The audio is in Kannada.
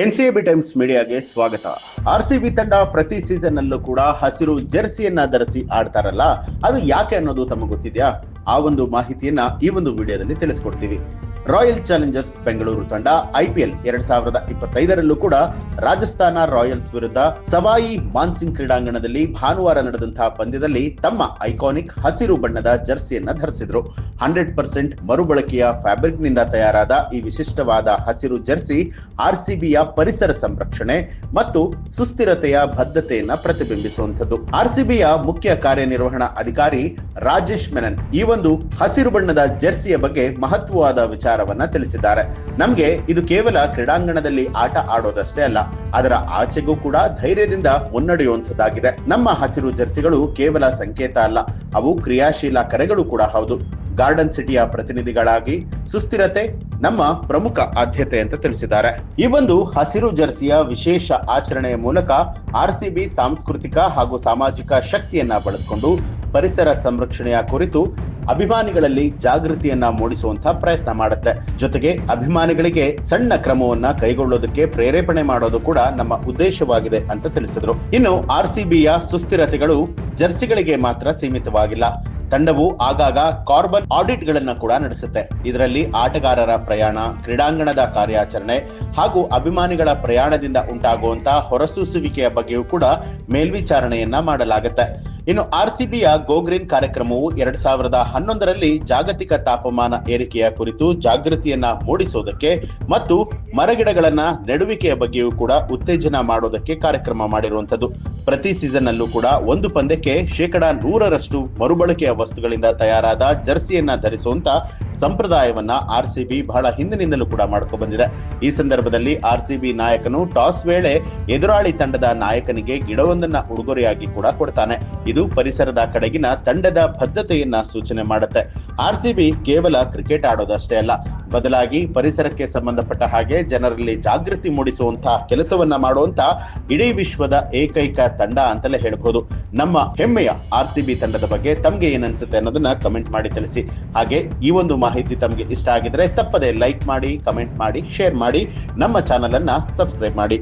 ಎನ್ಸಿಎಬಿ ಟೈಮ್ಸ್ ಮೀಡಿಯಾಗೆ ಸ್ವಾಗತ. ಆರ್ಸಿಬಿ ತಂಡ ಪ್ರತಿ ಸೀಸನ್ ಅಲ್ಲೂ ಕೂಡ ಹಸಿರು ಜೆರ್ಸಿಯನ್ನ ಧರಿಸಿ ಆಡ್ತಾರಲ್ಲ, ಅದು ಯಾಕೆ ಅನ್ನೋದು ತಮಗೆ ಗೊತ್ತಿದೆಯಾ? ಆ ಒಂದು ಮಾಹಿತಿಯನ್ನ ಈ ಒಂದು ವಿಡಿಯೋದಲ್ಲಿ ತಿಳಿಸ್ಕೊಡ್ತೀವಿ. ರಾಯಲ್ ಚಾಲೆಂಜರ್ಸ್ ಬೆಂಗಳೂರು ತಂಡ IPL 2025ರಲ್ಲೂ ಕೂಡ ರಾಜಸ್ಥಾನ ರಾಯಲ್ಸ್ ವಿರುದ್ಧ ಸವಾಯಿ ಮಾನ್ಸಿಂಗ್ ಕ್ರೀಡಾಂಗಣದಲ್ಲಿ ಭಾನುವಾರ ನಡೆದಂತಹ ಪಂದ್ಯದಲ್ಲಿ ತಮ್ಮ ಐಕಾನಿಕ್ ಹಸಿರು ಬಣ್ಣದ ಜರ್ಸಿಯನ್ನ ಧರಿಸಿದ್ರು. 100% ಮರುಬಳಕೆಯ ಫ್ಯಾಬ್ರಿಕ್ ನಿಂದ ತಯಾರಾದ ಈ ವಿಶಿಷ್ಟವಾದ ಹಸಿರು ಜರ್ಸಿ RCBಯ ಪರಿಸರ ಸಂರಕ್ಷಣೆ ಮತ್ತು ಸುಸ್ಥಿರತೆಯ ಬದ್ಧತೆಯನ್ನ ಪ್ರತಿಬಿಂಬಿಸುವಂಥದ್ದು. RCBಯ ಮುಖ್ಯ ಕಾರ್ಯನಿರ್ವಹಣಾ ಅಧಿಕಾರಿ ರಾಜೇಶ್ ಮೆನನ್ ಈ ಒಂದು ಹಸಿರು ಬಣ್ಣದ ಜೆರ್ಸಿಯ ಬಗ್ಗೆ ಮಹತ್ವವಾದ ವಿಚಾರವನ್ನ ತಿಳಿಸಿದ್ದಾರೆ. ನಮ್ಗೆ ಇದು ಕೇವಲ ಕ್ರೀಡಾಂಗಣದಲ್ಲಿ ಆಟ ಆಡೋದಷ್ಟೇ ಅಲ್ಲ, ಅದರ ಆಚೆಗೂ ಕೂಡ ಧೈರ್ಯದಿಂದ ಮುನ್ನಡೆಯುವಂತದ್ದಾಗಿದೆ. ನಮ್ಮ ಹಸಿರು ಜೆರ್ಸಿಗಳು ಕೇವಲ ಸಂಕೇತ ಅಲ್ಲ, ಅವು ಕ್ರಿಯಾಶೀಲ ಕರೆಗಳು ಕೂಡ ಹೌದು. ಗಾರ್ಡನ್ ಸಿಟಿಯ ಪ್ರತಿನಿಧಿಗಳಾಗಿ ಸುಸ್ಥಿರತೆ ನಮ್ಮ ಪ್ರಮುಖ ಆದ್ಯತೆ ಅಂತ ತಿಳಿಸಿದ್ದಾರೆ. ಈ ಒಂದು ಹಸಿರು ಜರ್ಸಿಯ ವಿಶೇಷ ಆಚರಣೆಯ ಮೂಲಕ RCB ಸಾಂಸ್ಕೃತಿಕ ಹಾಗೂ ಸಾಮಾಜಿಕ ಶಕ್ತಿಯನ್ನ ಬಳಸಿಕೊಂಡು ಪರಿಸರ ಸಂರಕ್ಷಣೆಯ ಕುರಿತು ಅಭಿಮಾನಿಗಳಲ್ಲಿ ಜಾಗೃತಿಯನ್ನ ಮೂಡಿಸುವಂತಹ ಪ್ರಯತ್ನ ಮಾಡುತ್ತೆ. ಜೊತೆಗೆ ಅಭಿಮಾನಿಗಳಿಗೆ ಸಣ್ಣ ಕ್ರಮವನ್ನ ಕೈಗೊಳ್ಳೋದಕ್ಕೆ ಪ್ರೇರೇಪಣೆ ಮಾಡೋದು ಕೂಡ ನಮ್ಮ ಉದ್ದೇಶವಾಗಿದೆ ಅಂತ ತಿಳಿಸಿದ್ರು. ಇನ್ನು RCBಯ ಸುಸ್ಥಿರತೆಗಳು ಜರ್ಸಿಗಳಿಗೆ ಮಾತ್ರ ಸೀಮಿತವಾಗಿಲ್ಲ. ತಂಡವು ಆಗಾಗ ಕಾರ್ಬನ್ ಆಡಿಟ್ ಗಳನ್ನ ಕೂಡ ನಡೆಸುತ್ತೆ. ಇದರಲ್ಲಿ ಆಟಗಾರರ ಪ್ರಯಾಣ, ಕ್ರೀಡಾಂಗಣದ ಕಾರ್ಯಾಚರಣೆ ಹಾಗೂ ಅಭಿಮಾನಿಗಳ ಪ್ರಯಾಣದಿಂದ ಉಂಟಾಗುವಂತಹ ಹೊರಸೂಸುವಿಕೆಯ ಬಗ್ಗೆಯೂ ಕೂಡ ಮೇಲ್ವಿಚಾರಣೆಯನ್ನ ಮಾಡಲಾಗುತ್ತೆ. ಇನ್ನು RCBಯ ಗೋ ಗ್ರೀನ್ ಕಾರ್ಯಕ್ರಮವು 2011ರಲ್ಲಿ ಜಾಗತಿಕ ತಾಪಮಾನ ಏರಿಕೆಯ ಕುರಿತು ಜಾಗೃತಿಯನ್ನ ಮೂಡಿಸೋದಕ್ಕೆ ಮತ್ತು ಮರಗಿಡಗಳನ್ನ ನೆಡುವಿಕೆಯ ಬಗ್ಗೆಯೂ ಕೂಡ ಉತ್ತೇಜನ ಮಾಡೋದಕ್ಕೆ ಕಾರ್ಯಕ್ರಮ ಮಾಡಿರುವಂತದ್ದು. ಪ್ರತಿ ಸೀಸನ್ ಅಲ್ಲೂ ಕೂಡ ಒಂದು ಪಂದ್ಯಕ್ಕೆ 100% ಮರುಬಳಕೆಯ ವಸ್ತುಗಳಿಂದ ತಯಾರಾದ ಜರ್ಸಿಯನ್ನ ಧರಿಸುವಂತ ಸಂಪ್ರದಾಯವನ್ನ RCB ಬಹಳ ಹಿಂದಿನಿಂದಲೂ ಕೂಡ ಮಾಡ್ಕೊಂಡು ಬಂದಿದೆ. ಈ ಸಂದರ್ಭದಲ್ಲಿ RCB ನಾಯಕನು ಟಾಸ್ ವೇಳೆ ಎದುರಾಳಿ ತಂಡದ ನಾಯಕನಿಗೆ ಗಿಡವೊಂದನ್ನ ಉಡುಗೊರೆಯಾಗಿ ಕೂಡ ಕೊಡ್ತಾನೆ. ಇದು ಪರಿಸರದ ಕಡೆಗಿನ ತಂಡದ ಬದ್ಧತೆಯನ್ನ ಸೂಚನೆ ಮಾಡುತ್ತೆ. RCB ಕೇವಲ ಕ್ರಿಕೆಟ್ ಆಡೋದಷ್ಟೇ ಅಲ್ಲ, ಬದಲಾಗಿ ಪರಿಸರಕ್ಕೆ ಸಂಬಂಧಪಟ್ಟ ಹಾಗೆ ಜನರಲ್ಲಿ ಜಾಗೃತಿ ಮೂಡಿಸುವಂತಹ ಕೆಲಸವನ್ನ ಮಾಡುವಂತ ಇಡೀ ವಿಶ್ವದ ಏಕೈಕ ತಂಡ ಅಂತಲೇ ಹೇಳ್ಬಹುದು. ನಮ್ಮ ಹೆಮ್ಮೆಯ RCB ತಂಡದ ಬಗ್ಗೆ ತಮ್ಗೆ ಏನನ್ಸುತ್ತೆ ಅನ್ನೋದನ್ನ ಕಮೆಂಟ್ ಮಾಡಿ ತಿಳಿಸಿ. ಹಾಗೆ ಈ ಒಂದು ಮಾಹಿತಿ ತಮ್ಗೆ ಇಷ್ಟ ಆಗಿದ್ರೆ ತಪ್ಪದೆ ಲೈಕ್ ಮಾಡಿ, ಕಮೆಂಟ್ ಮಾಡಿ, ಶೇರ್ ಮಾಡಿ, ನಮ್ಮ ಚಾನಲ್ ಅನ್ನ ಸಬ್ಸ್ಕ್ರೈಬ್ ಮಾಡಿ.